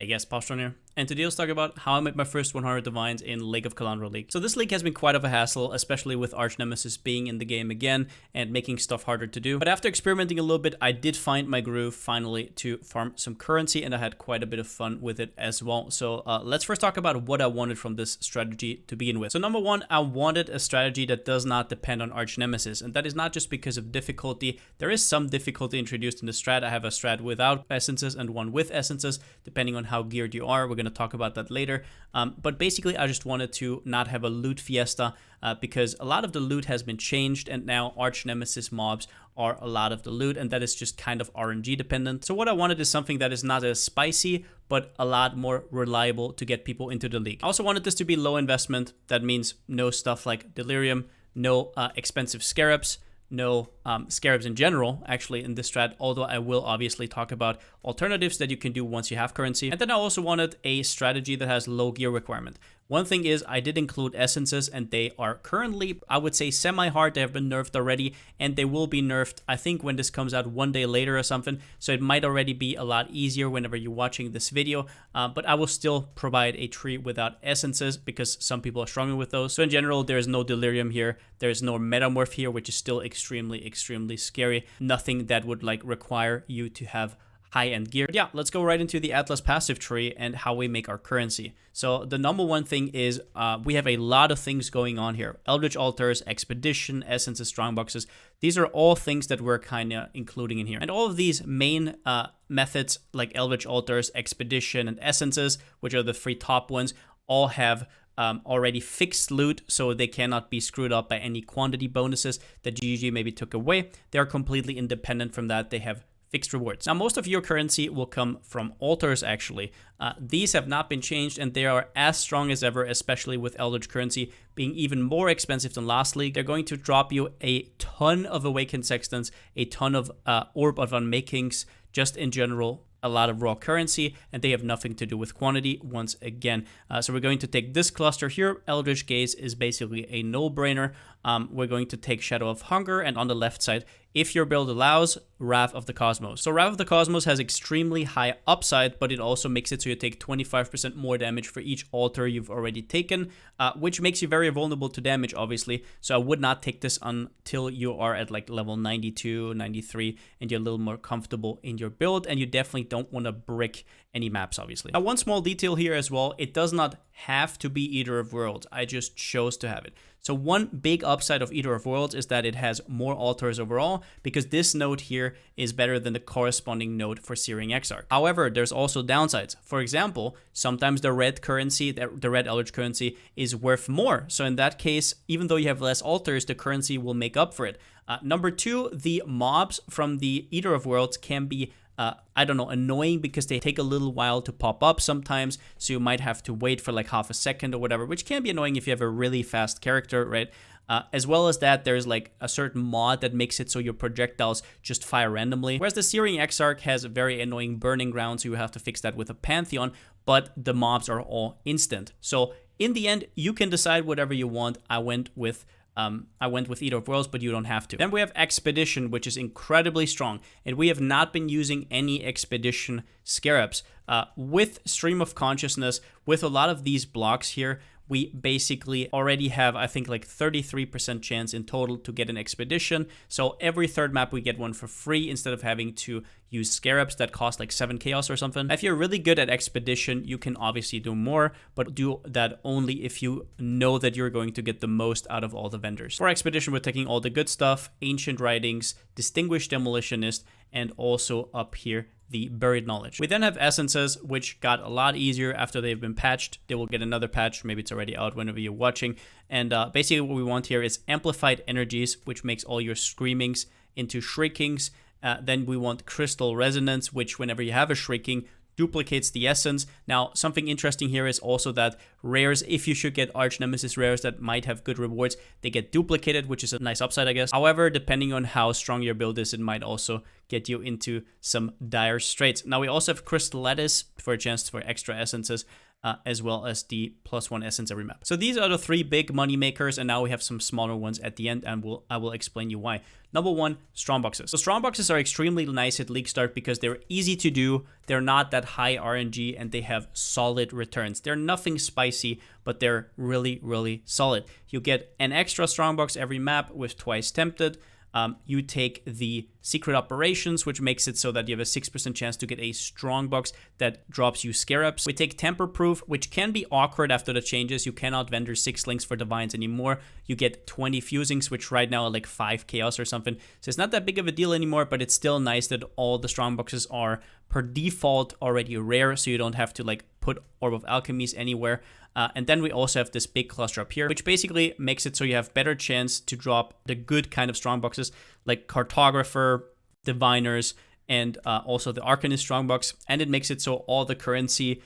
Hey guys, Palsteron here, and today let's talk about how I made my first 100 Divines in Lake of Kalandra League. So this league has been quite of a hassle, especially with Arch Nemesis being in the game again and making stuff harder to do. But after experimenting a little bit, I did find my groove finally to farm some currency, and I had quite a bit of fun with it as well. So let's first talk about what I wanted from this strategy to begin with. So number one, I wanted a strategy that does not depend on Arch Nemesis, and that is not just because of difficulty. There is some difficulty introduced in the strat. I have a strat without essences and one with essences, depending on how geared you are. We're going to talk about that later. But basically, I just wanted to not have a loot fiesta because a lot of the loot has been changed, and now Arch Nemesis mobs are a lot of the loot, and that is just kind of RNG dependent. So what I wanted is something that is not as spicy, but a lot more reliable to get people into the league. I also wanted this to be low investment. That means no stuff like Delirium, no expensive scarabs, no scarabs in general, actually, in this strat, although I will obviously talk about alternatives that you can do once you have currency. And then I also wanted a strategy that has low gear requirement. One thing is I did include essences, and they are currently, I would say, semi-hard. They have been nerfed already, and they will be nerfed, I think, when this comes out one day later or something. So it might already be a lot easier whenever you're watching this video, but I will still provide a tree without essences because some people are struggling with those. So in general, there's no Delirium here. There's no Metamorph here, which is still extremely scary. Nothing that would like require you to have high-end gear. But yeah, let's go right into the Atlas passive tree and how we make our currency. So the number one thing is we have a lot of things going on here. Eldritch Altars, Expedition, Essences, Strongboxes. These are all things that we're kind of including in here. And all of these main methods like Eldritch Altars, Expedition, and Essences, which are the three top ones, all have already fixed loot, so they cannot be screwed up by any quantity bonuses that GG maybe took away. They're completely independent from that. They have fixed rewards. Now, most of your currency will come from altars, actually. These have not been changed, and they are as strong as ever, especially with Eldritch currency being even more expensive than last league. They're going to drop you a ton of Awakened Sextants, a ton of Orb of Unmakings, just in general, a lot of raw currency, and they have nothing to do with quantity once again. So we're going to take this cluster here. Eldritch Gaze is basically a no-brainer. We're going to take Shadow of Hunger, and on the left side, if your build allows, Wrath of the Cosmos. So Wrath of the Cosmos has extremely high upside, but it also makes it so you take 25% more damage for each altar you've already taken, which makes you very vulnerable to damage, obviously. So I would not take this until you are at like level 92, 93, and you're a little more comfortable in your build, and you definitely don't want to brick any maps, obviously. Now, one small detail here as well, it does not have to be Eater of Worlds. I just chose to have it. So one big upside of Eater of Worlds is that it has more altars overall, because this node here is better than the corresponding node for Searing Exarch. However, there's also downsides. For example, sometimes the red currency, the red Eldritch currency, is worth more. So in that case, even though you have less altars, the currency will make up for it. Number two, the mobs from the Eater of Worlds can be I don't know, annoying because they take a little while to pop up sometimes, so you might have to wait for like half a second or whatever, which can be annoying if you have a really fast character, right? As well as that, there's like a certain mod that makes it so your projectiles just fire randomly, whereas the Searing Exarch has a very annoying burning ground, so you have to fix that with a Pantheon, but the mobs are all instant. So in the end, you can decide whatever you want. I went with Eater of Worlds, but you don't have to. Then we have Expedition, which is incredibly strong, and we have not been using any Expedition scarabs. With Stream of Consciousness, with a lot of these blocks here, we basically already have, I think, like 33% chance in total to get an Expedition. So every third map we get one for free instead of having to use scarabs that cost like 7 chaos or something. If you're really good at Expedition, you can obviously do more, but do that only if you know that you're going to get the most out of all the vendors. For Expedition, we're taking all the good stuff: Ancient Writings, Distinguished Demolitionist, and also up here, the Buried Knowledge. We then have Essences, which got a lot easier after they've been patched. They will get another patch. Maybe it's already out whenever you're watching. And basically what we want here is Amplified Energies, which makes all your Screamings into Shriekings. Then we want Crystal Resonance, which whenever you have a Shrieking, duplicates the essence. Now, something interesting here is also that rares, if you should get Arch Nemesis rares that might have good rewards, they get duplicated, which is a nice upside, I guess. However, depending on how strong your build is, it might also get you into some dire straits. Now, we also have Crystal Lattice for a chance for extra essences. as well as the +1 essence every map. So these are the 3 big money makers, and now we have some smaller ones at the end, and I will explain you why. Number 1, strong boxes. So strong boxes are extremely nice at league start because they're easy to do, they're not that high RNG, and they have solid returns. They're nothing spicy, but they're really, really solid. You get an extra strong box every map with twice tempted. You take the secret operations, which makes it so that you have a 6% chance to get a strong box that drops you scarabs. We take temper proof, which can be awkward after the changes. You cannot vendor 6 links for divines anymore. You get 20 fusings, which right now are like 5 chaos or something. So it's not that big of a deal anymore, but it's still nice that all the strong boxes are per default already rare, so you don't have to like put Orb of Alchemies anywhere. And then we also have this big cluster up here, which basically makes it so you have better chance to drop the good kind of strong boxes like Cartographer, Diviners, and also the Arcanist strongbox. And it makes it so all the currency,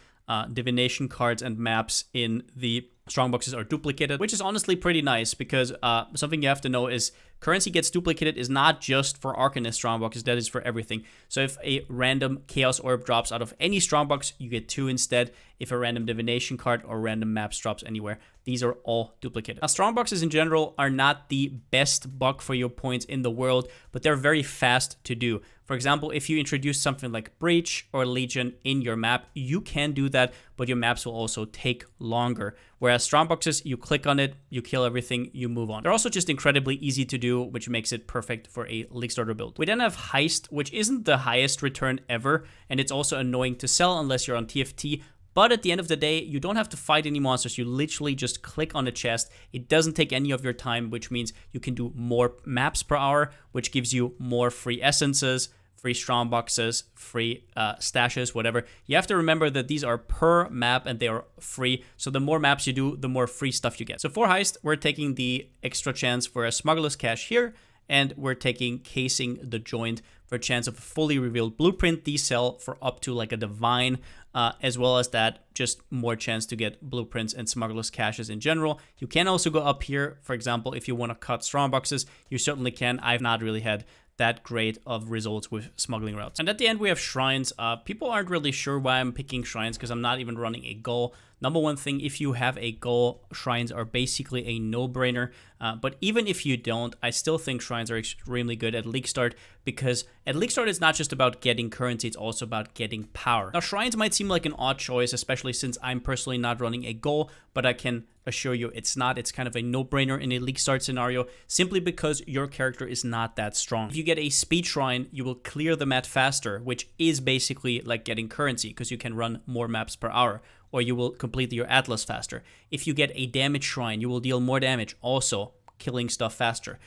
divination cards, and maps in the strongboxes are duplicated, which is honestly pretty nice because something you have to know is currency gets duplicated is not just for Arcanist strongboxes, that is for everything. So if a random Chaos Orb drops out of any strongbox, you get 2 instead. If a random divination card or random maps drops anywhere, these are all duplicated. Now, strongboxes in general are not the best buck for your points in the world, but they're very fast to do. For example, if you introduce something like Breach or Legion in your map, you can do that, but your maps will also take longer. Whereas strongboxes, you click on it, you kill everything, you move on. They're also just incredibly easy to do, which makes it perfect for a league starter build. We then have Heist, which isn't the highest return ever, and it's also annoying to sell unless you're on TFT. But at the end of the day, you don't have to fight any monsters. You literally just click on a chest. It doesn't take any of your time, which means you can do more maps per hour, which gives you more free essences, free strong boxes, free stashes, whatever. You have to remember that these are per map and they are free. So the more maps you do, the more free stuff you get. So for Heist, we're taking the extra chance for a Smuggler's Cache here, and we're taking Casing the Joint for a chance of a fully revealed blueprint. These sell for up to like a divine, as well as that, just more chance to get blueprints and Smuggler's Caches in general. You can also go up here, for example, if you want to cut strong boxes, you certainly can. I've not really had that great of results with smuggling routes. And at the end, we have shrines. People aren't really sure why I'm picking shrines because I'm not even running a goal. Number one thing, if you have a goal, shrines are basically a no-brainer. But even if you don't, I still think shrines are extremely good at league start because at league start, it's not just about getting currency, it's also about getting power. Now, shrines might seem like an odd choice, especially since I'm personally not running a goal, but I can assure you it's not. It's kind of a no-brainer in a league start scenario simply because your character is not that strong. If you get a speed shrine, you will clear the map faster, which is basically like getting currency because you can run more maps per hour, or you will complete your atlas faster. If you get a damage shrine, you will deal more damage, also killing stuff faster.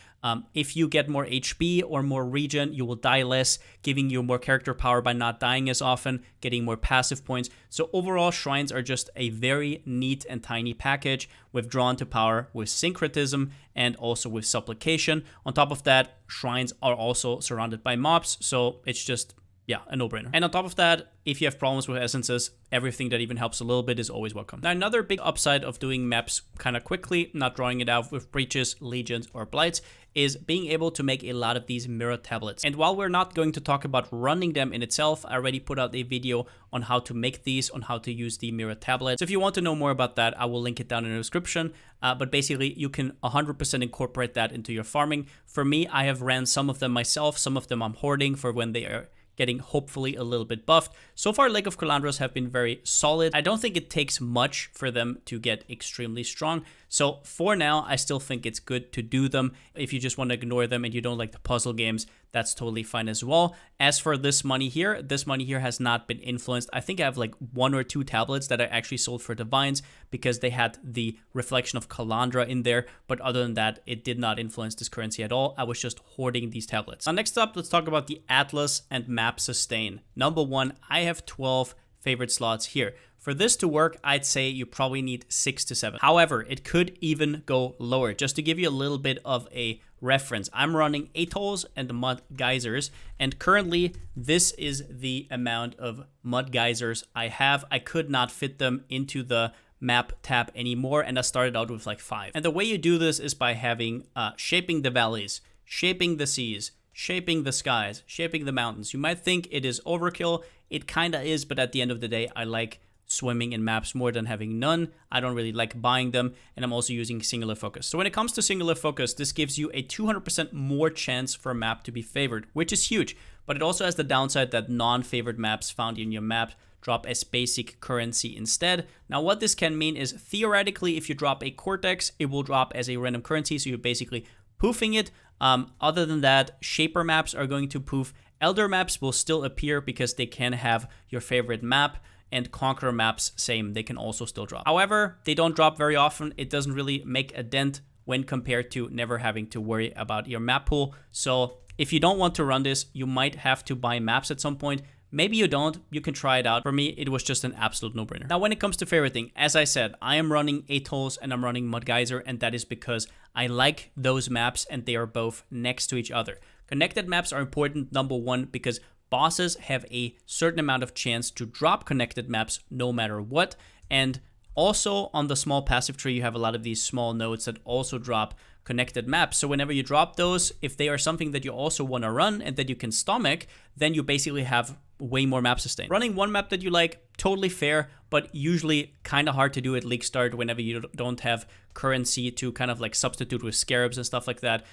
If you get more HP or more regen, you will die less, giving you more character power by not dying as often, getting more passive points. So overall, shrines are just a very neat and tiny package with drawn to power, with syncretism, and also with supplication. On top of that, shrines are also surrounded by mobs, so it's just, yeah, a no-brainer. And on top of that, if you have problems with essences, everything that even helps a little bit is always welcome. Now, another big upside of doing maps kind of quickly, not drawing it out with breaches, legions, or blights, is being able to make a lot of these mirror tablets. And while we're not going to talk about running them in itself, I already put out a video on how to make these, on how to use the mirror tablet. So if you want to know more about that, I will link it down in the description. But basically, you can 100% incorporate that into your farming. For me, I have ran some of them myself. Some of them I'm hoarding for when they are getting hopefully a little bit buffed. So far, Lake of Kalandras have been very solid. I don't think it takes much for them to get extremely strong. So for now, I still think it's good to do them. If you just want to ignore them and you don't like the puzzle games, that's totally fine as well. As for this money here has not been influenced. I think I have like 1 or 2 tablets that I actually sold for divines because they had the reflection of Kalandra in there. But other than that, it did not influence this currency at all. I was just hoarding these tablets. Now, next up, let's talk about the Atlas and map sustain. Number 1, I have 12 favorite slots here. For this to work, I'd say you probably need 6 to 7. However, it could even go lower. Just to give you a little bit of a reference, I'm running atolls and mud geysers, and currently this is the amount of mud geysers I have. I could not fit them into the map tab anymore, and I started out with like 5. And the way you do this is by having shaping the valleys, shaping the seas, shaping the skies, shaping the mountains. You might think it is overkill. It kind of is, but at the end of the day, I like swimming in maps more than having none. I don't really like buying them, and I'm also using singular focus. So when it comes to singular focus, this gives you a 200% more chance for a map to be favored, which is huge. But it also has the downside that non-favored maps found in your map drop as basic currency instead. Now, what this can mean is theoretically, if you drop a Cortex, it will drop as a random currency, so you're basically poofing it. Other than that, Shaper maps are going to poof. Elder maps will still appear because they can have your favorite map, and Conqueror maps, same, they can also still drop. However, they don't drop very often. It doesn't really make a dent when compared to never having to worry about your map pool. So if you don't want to run this, you might have to buy maps at some point. Maybe you don't, you can try it out. For me, it was just an absolute no-brainer. Now, when it comes to favoriting, as I said, I am running Atolls and I'm running Mudgeyser, and that is because I like those maps and they are both next to each other. Connected maps are important, number one, because bosses have a certain amount of chance to drop connected maps no matter what. And also on the small passive tree, you have a lot of these small nodes that also drop connected maps. So whenever you drop those, if they are something that you also want to run and that you can stomach, then you basically have way more map sustain. Running one map that you like, totally fair, but usually kind of hard to do at league start whenever you don't have currency to kind of like substitute with scarabs and stuff like that.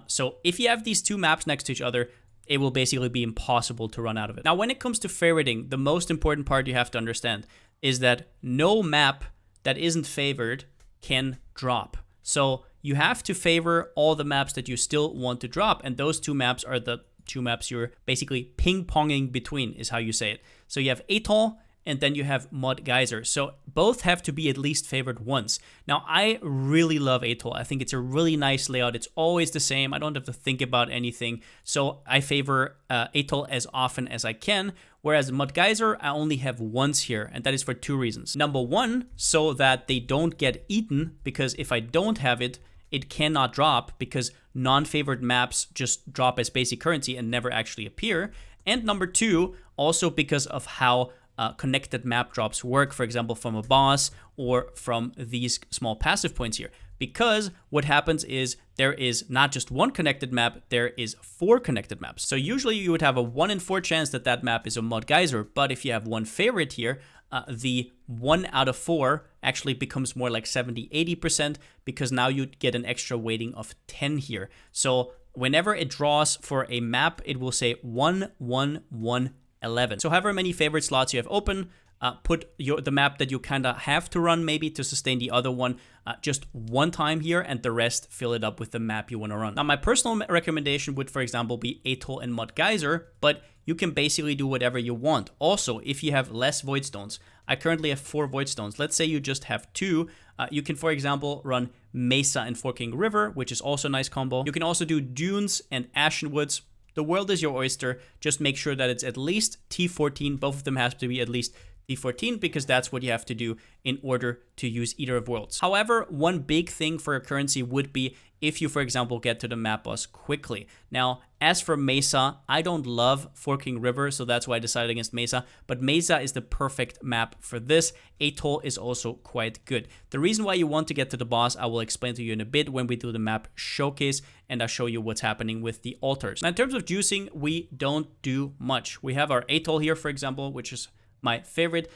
So if you have these two maps next to each other, it will basically be impossible to run out of it. Now, when it comes to favoriting, the most important part you have to understand is that no map that isn't favored can drop. So you have to favor all the maps that you still want to drop, and those two maps are the two maps you're basically ping-ponging between, is how you say it. So you have Atoll, and then you have Mudgeyser. So both have to be at least favored once. Now, I really love Atoll. I think it's a really nice layout. It's always the same. I don't have to think about anything. So I favor Atoll as often as I can, whereas Mudgeyser, I only have once here, and that is for two reasons. Number one, so that they don't get eaten, because if I don't have it, it cannot drop because non-favored maps just drop as basic currency and never actually appear. And number two, also because of how connected map drops work, for example, from a boss or from these small passive points here. Because what happens is there is not just one connected map, there is 4 connected maps. So usually you would have a 1 in 4 chance that that map is a Mudgeyser, but if you have one favorite here, the 1 out of 4 actually becomes more like 70-80% because now you get an extra weighting of 10 here. So whenever it draws for a map, it will say 1, 1, 1, 11. So however many favorite slots you have open, put the map that you kind of have to run maybe to sustain the other one just one time here, and the rest fill it up with the map you want to run. Now, my personal recommendation would, for example, be Atoll and Mudgeyser, but you can basically do whatever you want. Also, if you have less Void Stones, I currently have 4 Void Stones. Let's say you just have 2. You can, for example, run Mesa and Forking River, which is also a nice combo. You can also do Dunes and Ashen Woods. The world is your oyster. Just make sure that it's at least T14. Both of them have to be at least T14 because that's what you have to do in order to use either of worlds. However, one big thing for a currency would be if you, for example, get to the map boss quickly. Now, as for Mesa, I don't love Forking River, so that's why I decided against Mesa, but Mesa is the perfect map for this. Atoll is also quite good. The reason why you want to get to the boss, I will explain to you in a bit when we do the map showcase, and I'll show you what's happening with the altars. Now, in terms of juicing, we don't do much. We have our Atoll here, for example, which is my favorite.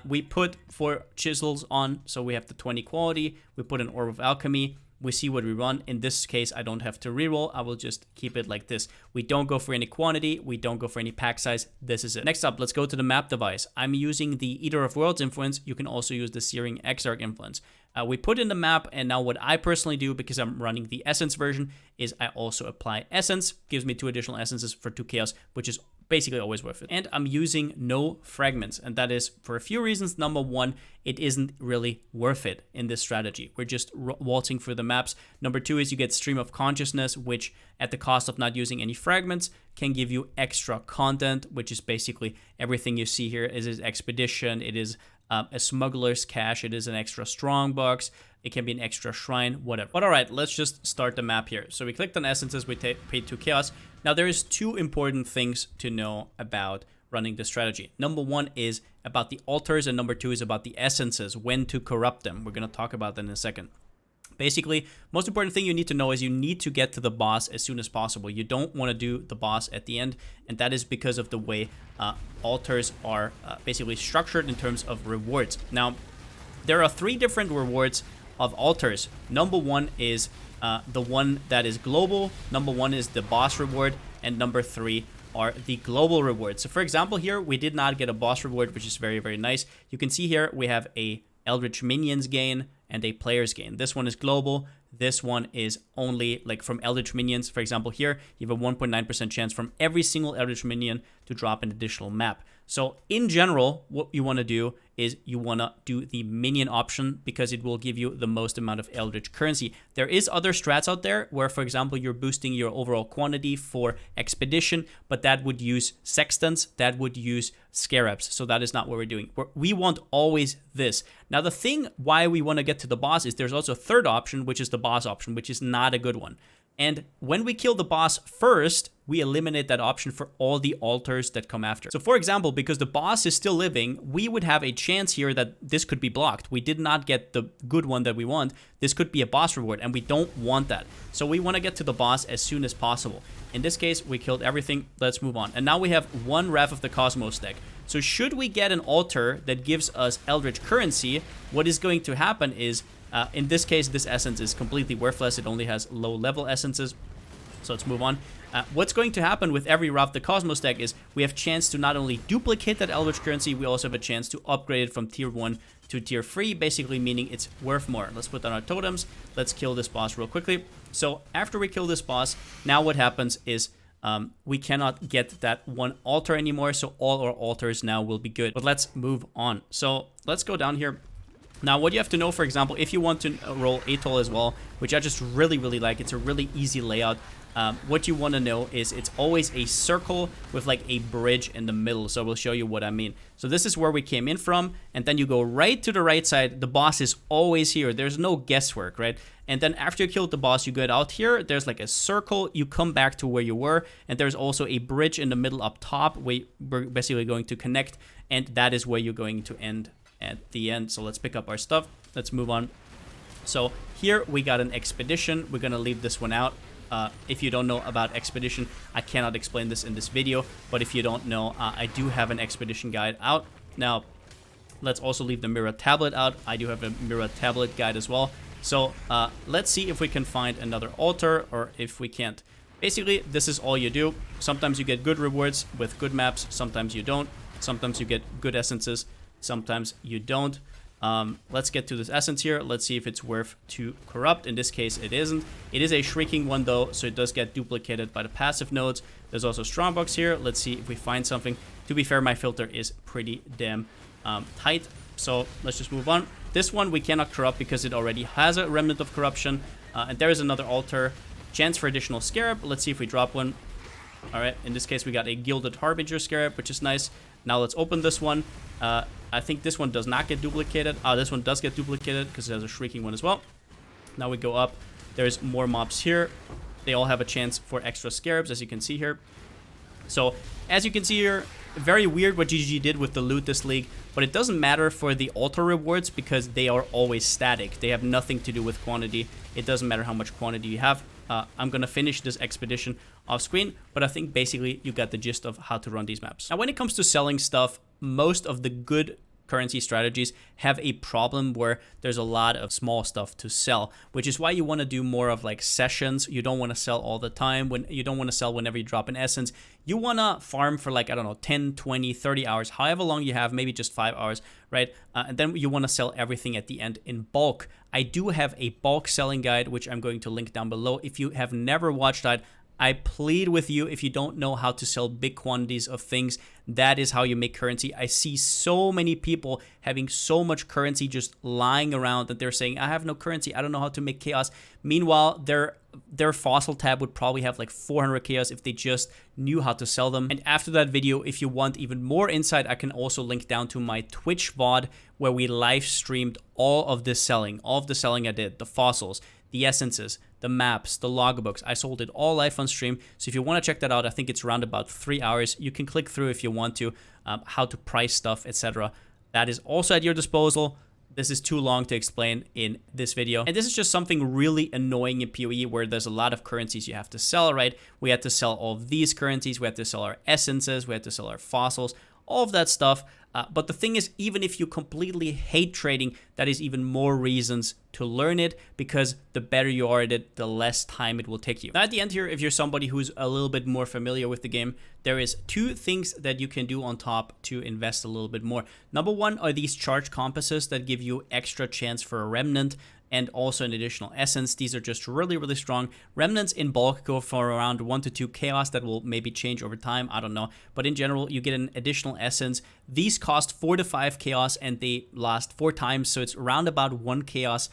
We put 4 chisels on, so we have the 20 quality. We put an Orb of Alchemy. We see what we run. In this case, I don't have to reroll. I will just keep it like this. We don't go for any quantity. We don't go for any pack size. This is it. Next up, let's go to the map device. I'm using the Eater of Worlds influence. You can also use the Searing Exarch influence. We put in the map, and now what I personally do, because I'm running the Essence version, is I also apply Essence. Gives me 2 additional Essences for 2 Chaos, which is basically always worth it. And I'm using no fragments, and that is for a few reasons. Number one, it isn't really worth it in this strategy. We're just waltzing through the maps. Number two is you get Stream of Consciousness, which at the cost of not using any fragments can give you extra content, which is basically everything you see here. It is Expedition, it is a Smuggler's Cache, it is an extra Strongbox, it can be an extra Shrine, whatever. But all right, let's just start the map here. So we clicked on Essences, we paid 2 Chaos. Now there is 2 important things to know about running the strategy. Number 1 is about the altars, and number 2 is about the essences, when to corrupt them. We're going to talk about that in a second. Basically, most important thing you need to know is you need to get to the boss as soon as possible. You don't want to do the boss at the end, and that is because of the way altars are basically structured in terms of rewards. Now, there are 3 different rewards of altars. Number 1 is the one that is global. Number 1 is the boss reward, and number 3 are the global rewards. So for example, here we did not get a boss reward, which is very, very nice. You can see here we have a Eldritch Minions gain and a player's gain. This one is global. This one is only like from Eldritch Minions. For example, here you have a 1.9% chance from every single Eldritch Minion to drop an additional map. So in general, what you want to do is you want to do the minion option because it will give you the most amount of Eldritch currency. There is other strats out there where, for example, you're boosting your overall quantity for expedition, but that would use sextants, that would use scarabs. So that is not what we're doing. We want always this. Now, the thing why we want to get to the boss is there's also a third option, which is the boss option, which is not a good one. And when we kill the boss first, we eliminate that option for all the altars that come after. So for example, because the boss is still living, we would have a chance here that this could be blocked. We did not get the good one that we want. This could be a boss reward, and we don't want that. So we want to get to the boss as soon as possible. In this case, we killed everything. Let's move on. And now we have 1 Wrath of the Cosmos deck. So should we get an altar that gives us Eldritch currency, what is going to happen is, in this case, this essence is completely worthless. It only has low-level essences. So let's move on. What's going to happen with every Wrath of the Cosmos deck is we have chance to not only duplicate that Eldritch currency, we also have a chance to upgrade it from tier 1 to tier 3, basically meaning it's worth more. Let's put down our totems. Let's kill this boss real quickly. So after we kill this boss, now what happens is we cannot get that 1 altar anymore, so all our altars now will be good. But let's move on. So let's go down here. Now, what you have to know, for example, if you want to roll Atoll as well, which I just really, really like, it's a really easy layout. What you want to know is it's always a circle with like a bridge in the middle. So we'll show you what I mean. So this is where we came in from, and then you go right to the right side. The boss is always here. There's no guesswork, right? And then after you killed the boss, you get out here. There's like a circle. You come back to where you were, and there's also a bridge in the middle up top where we're basically going to connect, and that is where you're going to end at the end. So let's pick up our stuff. Let's move on. So here we got an expedition. We're gonna leave this one out. If you don't know about expedition, I cannot explain this in this video, but if you don't know, I do have an expedition guide out. Now, let's also leave the mirror tablet out. I do have a mirror tablet guide as well. So let's see if we can find another altar or if we can't. Basically, this is all you do. Sometimes you get good rewards with good maps. Sometimes you don't. Sometimes you get good essences. Sometimes you don't. Let's get to this essence here. Let's see if it's worth to corrupt. In this case, it isn't. It is a shrieking one though, so it does get duplicated by the passive nodes. There's also strongbox here. Let's see if we find something. To be fair, my filter is pretty damn tight. So let's just move on. This one we cannot corrupt because it already has a remnant of corruption. And there is another altar. Chance for additional scarab. Let's see if we drop one. All right. In this case, we got a Gilded Harbinger scarab, which is nice. Now let's open this one. I think this one does not get duplicated. This one does get duplicated because it has a shrieking one as well. Now we go up. There's more mobs here. They all have a chance for extra scarabs, as you can see here. So, as you can see here, very weird what GG did with the loot this league, but it doesn't matter for the altar rewards because they are always static. They have nothing to do with quantity. It doesn't matter how much quantity you have. I'm going to finish this expedition off screen, but I think basically you got the gist of how to run these maps. Now, when it comes to selling stuff, most of the good currency strategies have a problem where there's a lot of small stuff to sell, which is why you want to do more of like sessions. You don't want to sell all the time. When you don't want to sell whenever you drop an essence. You want to farm for like, I don't know, 10, 20, 30 hours, however long you have, maybe just 5 hours, right? And then you want to sell everything at the end in bulk. I do have a bulk selling guide, which I'm going to link down below. If you have never watched that, I plead with you, if you don't know how to sell big quantities of things, that is how you make currency. I see so many people having so much currency just lying around that they're saying, I have no currency, I don't know how to make chaos. Meanwhile, their fossil tab would probably have like 400 chaos if they just knew how to sell them. And after that video, if you want even more insight, I can also link down to my Twitch VOD where we live streamed all of the selling I did, the fossils, the essences, the maps, the logbooks. I sold it all live on stream. So if you want to check that out, I think it's around about 3 hours. You can click through if you want to, how to price stuff, etc. That is also at your disposal. this is too long to explain in this video. And this is just something really annoying in PoE where there's a lot of currencies you have to sell, right? We had to sell all of these currencies. We had to sell our essences. We had to sell our fossils, all of that stuff. But the thing is, even if you completely hate trading, that is even more reasons to learn it, because the better you are at it, the less time it will take you. Now at the end here, if you're somebody who's a little bit more familiar with the game, there is 2 things that you can do on top to invest a little bit more. Number 1 are these charge compasses that give you extra chance for a remnant and also an additional essence. These are just really, really strong. Remnants in bulk go for around 1 to 2 chaos. That will maybe change over time, I don't know. But in general, you get an additional essence. These cost 4 to 5 chaos and they last 4 times, so it's around about 1 chaos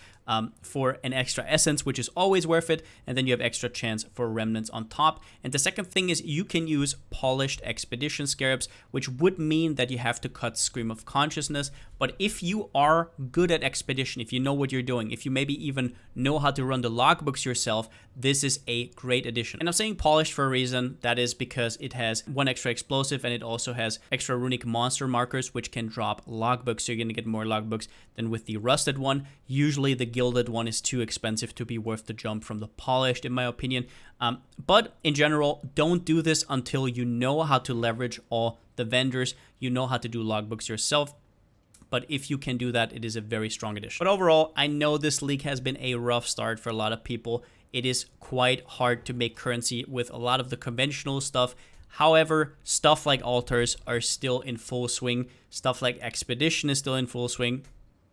for an extra essence, which is always worth it. And then you have extra chance for remnants on top. And the second thing is you can use polished expedition scarabs, which would mean that you have to cut Scream of Consciousness. But if you are good at expedition, if you know what you're doing, if you maybe even know how to run the logbooks yourself, this is a great addition. And I'm saying polished for a reason. That is because it has 1 extra explosive and it also has extra runic monster markers, which can drop logbooks. So you're going to get more logbooks than with the rusted one. Usually the gilded one is too expensive to be worth the jump from the polished, in my opinion. But in general, don't do this until you know how to leverage all the vendors. You know how to do logbooks yourself. But if you can do that, it is a very strong addition. But overall, I know this league has been a rough start for a lot of people. It is quite hard to make currency with a lot of the conventional stuff. However, stuff like altars are still in full swing. Stuff like expedition is still in full swing.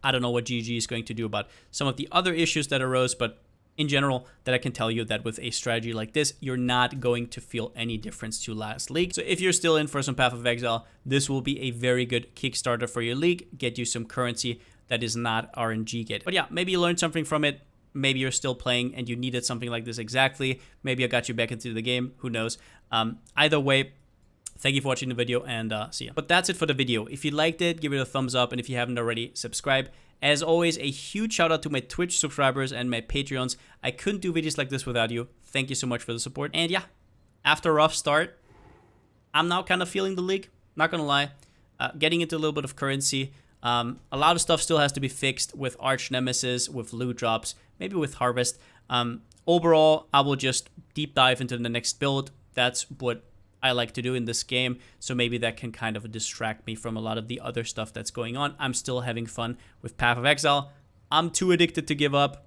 I don't know what GG is going to do about some of the other issues that arose, but in general, that I can tell you that with a strategy like this, you're not going to feel any difference to last league. So if you're still in for some Path of Exile, this will be a very good Kickstarter for your league, get you some currency that is not RNG gated. But yeah, maybe you learned something from it. Maybe you're still playing and you needed something like this exactly. Maybe I got you back into the game, who knows. Either way, thank you for watching the video and see ya. But that's it for the video. If you liked it, give it a thumbs up, and if you haven't already, subscribe. As always, a huge shout out to my Twitch subscribers and my Patreons. I couldn't do videos like this without you. Thank you so much for the support. And yeah, after a rough start, I'm now kind of feeling the league. Not gonna lie. Getting into a little bit of currency. A lot of stuff still has to be fixed with Arch Nemesis, with loot drops, maybe with Harvest. Overall, I will just deep dive into the next build. That's what I like to do in this game, so maybe that can kind of distract me from a lot of the other stuff that's going on. I'm still having fun with Path of Exile. I'm too addicted to give up.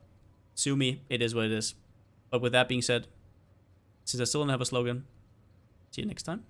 Sue me, it is what it is. But with that being said, since I still don't have a slogan, see you next time.